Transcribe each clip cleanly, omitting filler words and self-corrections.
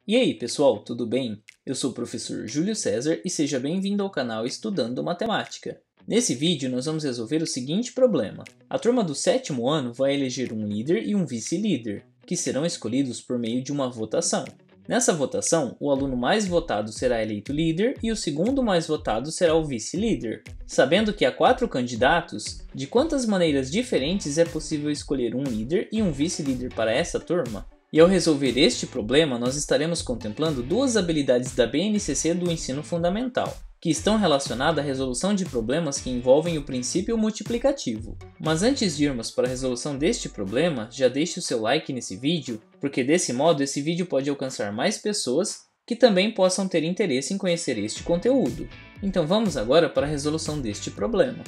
E aí, pessoal, tudo bem? Eu sou o professor Júlio César e seja bem-vindo ao canal Estudando Matemática. Nesse vídeo, nós vamos resolver o seguinte problema. A turma do 7º ano vai eleger um líder e um vice-líder, que serão escolhidos por meio de uma votação. Nessa votação, o aluno mais votado será eleito líder e o segundo mais votado será o vice-líder. Sabendo que há 4 candidatos, de quantas maneiras diferentes é possível escolher um líder e um vice-líder para essa turma? E ao resolver este problema, nós estaremos contemplando duas habilidades da BNCC do ensino fundamental, que estão relacionadas à resolução de problemas que envolvem o princípio multiplicativo. Mas antes de irmos para a resolução deste problema, já deixe o seu like nesse vídeo, porque desse modo esse vídeo pode alcançar mais pessoas que também possam ter interesse em conhecer este conteúdo. Então vamos agora para a resolução deste problema.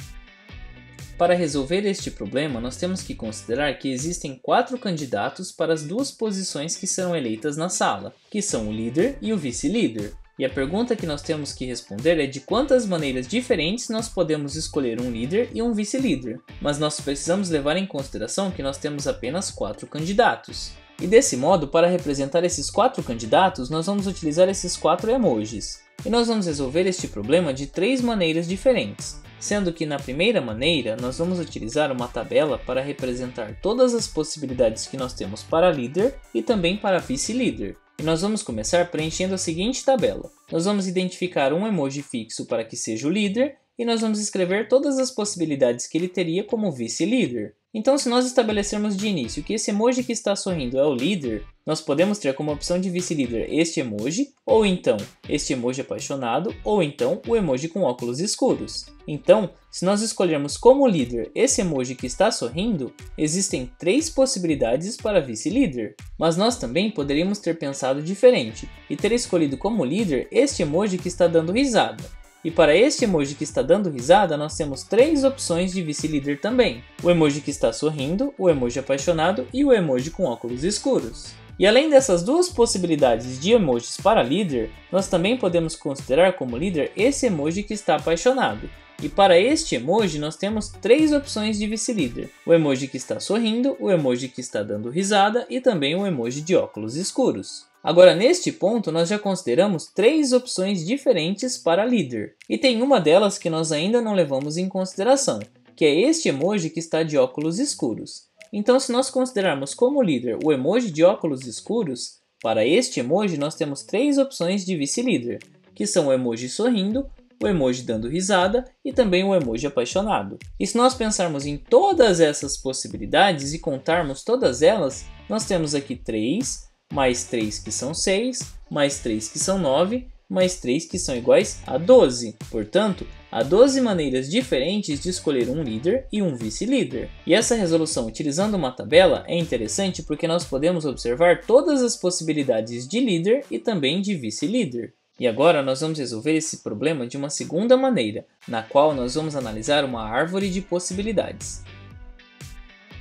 Para resolver este problema, nós temos que considerar que existem 4 candidatos para as duas posições que serão eleitas na sala, que são o líder e o vice-líder. E a pergunta que nós temos que responder é de quantas maneiras diferentes nós podemos escolher um líder e um vice-líder. Mas nós precisamos levar em consideração que nós temos apenas 4 candidatos. E desse modo, para representar esses 4 candidatos, nós vamos utilizar esses 4 emojis. E nós vamos resolver este problema de 3 maneiras diferentes. Sendo que na primeira maneira, nós vamos utilizar uma tabela para representar todas as possibilidades que nós temos para líder e também para vice-líder. E nós vamos começar preenchendo a seguinte tabela. Nós vamos identificar um emoji fixo para que seja o líder e nós vamos escrever todas as possibilidades que ele teria como vice-líder. Então, se nós estabelecermos de início que esse emoji que está sorrindo é o líder, nós podemos ter como opção de vice-líder este emoji, ou então este emoji apaixonado, ou então o emoji com óculos escuros. Então, se nós escolhermos como líder esse emoji que está sorrindo, existem 3 possibilidades para vice-líder. Mas nós também poderíamos ter pensado diferente e ter escolhido como líder este emoji que está dando risada. E para este emoji que está dando risada, nós temos 3 opções de vice-líder também. O emoji que está sorrindo, o emoji apaixonado e o emoji com óculos escuros. E além dessas duas possibilidades de emojis para líder, nós também podemos considerar como líder esse emoji que está apaixonado. E para este emoji nós temos 3 opções de vice-líder. O emoji que está sorrindo, o emoji que está dando risada e também o emoji de óculos escuros. Agora, neste ponto, nós já consideramos 3 opções diferentes para líder. E tem uma delas que nós ainda não levamos em consideração, que é este emoji que está de óculos escuros. Então, se nós considerarmos como líder o emoji de óculos escuros, para este emoji nós temos 3 opções de vice-líder, que são o emoji sorrindo, o emoji dando risada e também o emoji apaixonado. E se nós pensarmos em todas essas possibilidades e contarmos todas elas, nós temos aqui 3, mais 3 que são 6, mais 3 que são 9, mais 3 que são iguais a 12. Portanto, há 12 maneiras diferentes de escolher um líder e um vice-líder. E essa resolução utilizando uma tabela é interessante porque nós podemos observar todas as possibilidades de líder e também de vice-líder. E agora nós vamos resolver esse problema de uma segunda maneira, na qual nós vamos analisar uma árvore de possibilidades.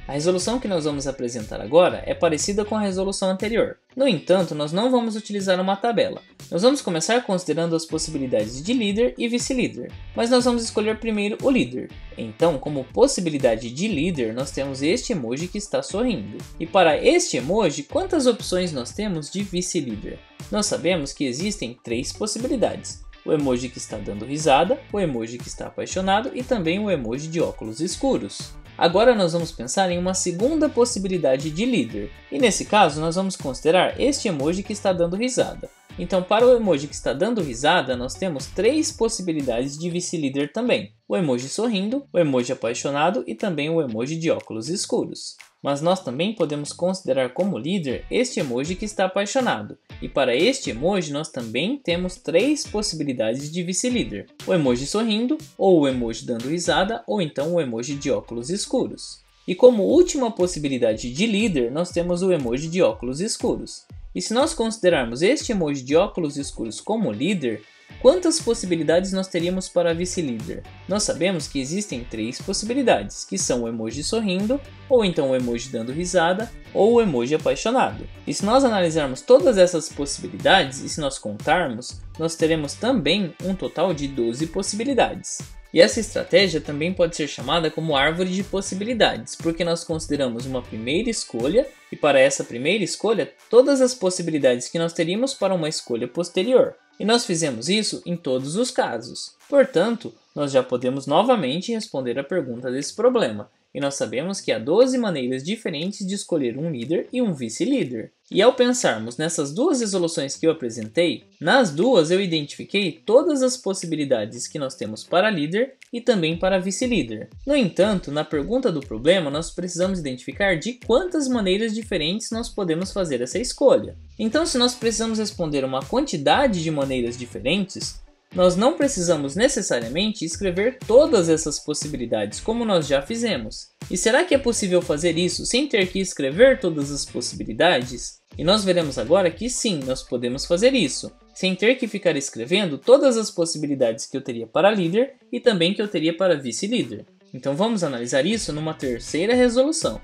A resolução que nós vamos apresentar agora é parecida com a resolução anterior. No entanto, nós não vamos utilizar uma tabela. Nós vamos começar considerando as possibilidades de líder e vice-líder, mas nós vamos escolher primeiro o líder. Então, como possibilidade de líder, nós temos este emoji que está sorrindo. E para este emoji, quantas opções nós temos de vice-líder? Nós sabemos que existem 3 possibilidades. O emoji que está dando risada, o emoji que está apaixonado e também o emoji de óculos escuros. Agora nós vamos pensar em uma segunda possibilidade de líder, e nesse caso nós vamos considerar este emoji que está dando risada. Então, para o emoji que está dando risada, nós temos 3 possibilidades de vice-líder também. O emoji sorrindo, o emoji apaixonado e também o emoji de óculos escuros. Mas nós também podemos considerar como líder este emoji que está apaixonado. E para este emoji nós também temos 3 possibilidades de vice-líder. O emoji sorrindo, ou o emoji dando risada, ou então o emoji de óculos escuros. E como última possibilidade de líder, nós temos o emoji de óculos escuros. E se nós considerarmos este emoji de óculos escuros como líder, quantas possibilidades nós teríamos para vice-líder? Nós sabemos que existem 3 possibilidades, que são o emoji sorrindo, ou então o emoji dando risada, ou o emoji apaixonado. E se nós analisarmos todas essas possibilidades, e se nós contarmos, nós teremos também um total de 12 possibilidades. E essa estratégia também pode ser chamada como árvore de possibilidades, porque nós consideramos uma primeira escolha e para essa primeira escolha todas as possibilidades que nós teríamos para uma escolha posterior. E nós fizemos isso em todos os casos. Portanto, nós já podemos novamente responder a pergunta desse problema. E nós sabemos que há 12 maneiras diferentes de escolher um líder e um vice-líder. E ao pensarmos nessas duas resoluções que eu apresentei, nas duas eu identifiquei todas as possibilidades que nós temos para líder e também para vice-líder. No entanto, na pergunta do problema, nós precisamos identificar de quantas maneiras diferentes nós podemos fazer essa escolha. Então, se nós precisamos responder uma quantidade de maneiras diferentes, nós não precisamos necessariamente escrever todas essas possibilidades como nós já fizemos. E será que é possível fazer isso sem ter que escrever todas as possibilidades? E nós veremos agora que sim, nós podemos fazer isso, sem ter que ficar escrevendo todas as possibilidades que eu teria para líder e também que eu teria para vice-líder. Então vamos analisar isso numa terceira resolução.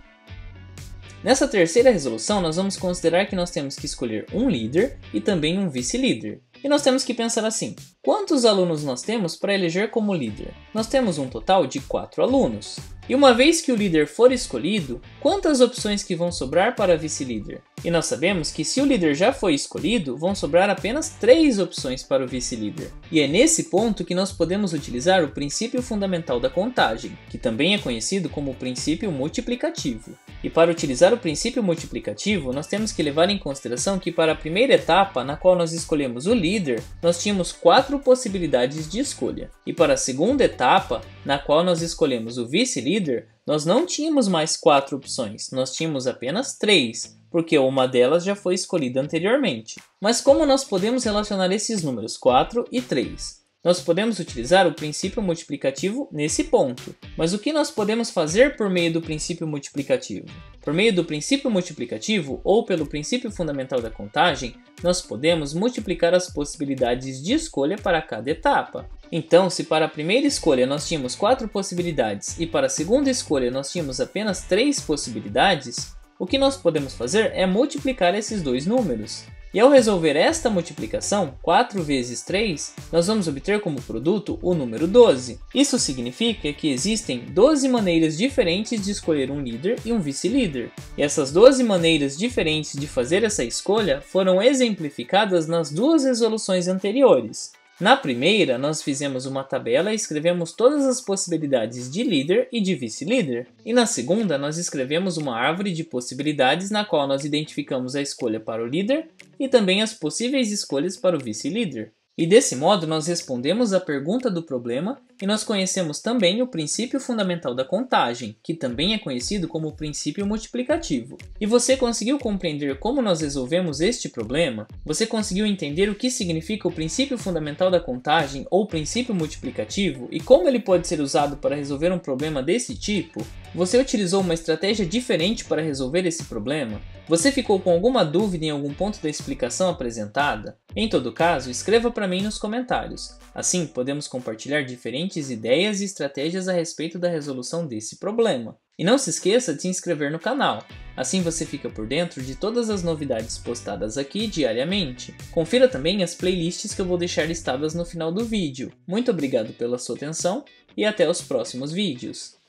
Nessa terceira resolução, nós vamos considerar que nós temos que escolher um líder e também um vice-líder. E nós temos que pensar assim: quantos alunos nós temos para eleger como líder? Nós temos um total de 4 alunos. E uma vez que o líder for escolhido, quantas opções que vão sobrar para vice-líder? E nós sabemos que se o líder já foi escolhido, vão sobrar apenas 3 opções para o vice-líder. E é nesse ponto que nós podemos utilizar o princípio fundamental da contagem, que também é conhecido como o princípio multiplicativo. E para utilizar o princípio multiplicativo, nós temos que levar em consideração que para a primeira etapa, na qual nós escolhemos o líder, nós tínhamos 4 possibilidades de escolha. E para a segunda etapa, na qual nós escolhemos o vice-líder, nós não tínhamos mais 4 opções, nós tínhamos apenas 3, porque uma delas já foi escolhida anteriormente. Mas como nós podemos relacionar esses números 4 e 3? Nós podemos utilizar o princípio multiplicativo nesse ponto. Mas o que nós podemos fazer por meio do princípio multiplicativo? Por meio do princípio multiplicativo ou pelo princípio fundamental da contagem, nós podemos multiplicar as possibilidades de escolha para cada etapa. Então, se para a primeira escolha nós tínhamos 4 possibilidades e para a segunda escolha nós tínhamos apenas 3 possibilidades, o que nós podemos fazer é multiplicar esses dois números. E ao resolver esta multiplicação, 4 vezes 3, nós vamos obter como produto o número 12. Isso significa que existem 12 maneiras diferentes de escolher um líder e um vice-líder. E essas 12 maneiras diferentes de fazer essa escolha foram exemplificadas nas duas resoluções anteriores. Na primeira, nós fizemos uma tabela e escrevemos todas as possibilidades de líder e de vice-líder. E na segunda, nós escrevemos uma árvore de possibilidades na qual nós identificamos a escolha para o líder e também as possíveis escolhas para o vice-líder. E desse modo, nós respondemos a pergunta do problema e nós conhecemos também o princípio fundamental da contagem, que também é conhecido como o princípio multiplicativo. E você conseguiu compreender como nós resolvemos este problema? Você conseguiu entender o que significa o princípio fundamental da contagem ou princípio multiplicativo e como ele pode ser usado para resolver um problema desse tipo? Você utilizou uma estratégia diferente para resolver esse problema? Você ficou com alguma dúvida em algum ponto da explicação apresentada? Em todo caso, escreva para mim nos comentários. Assim, podemos compartilhar diferentes ideias e estratégias a respeito da resolução desse problema. E não se esqueça de se inscrever no canal. Assim você fica por dentro de todas as novidades postadas aqui diariamente. Confira também as playlists que eu vou deixar listadas no final do vídeo. Muito obrigado pela sua atenção e até os próximos vídeos.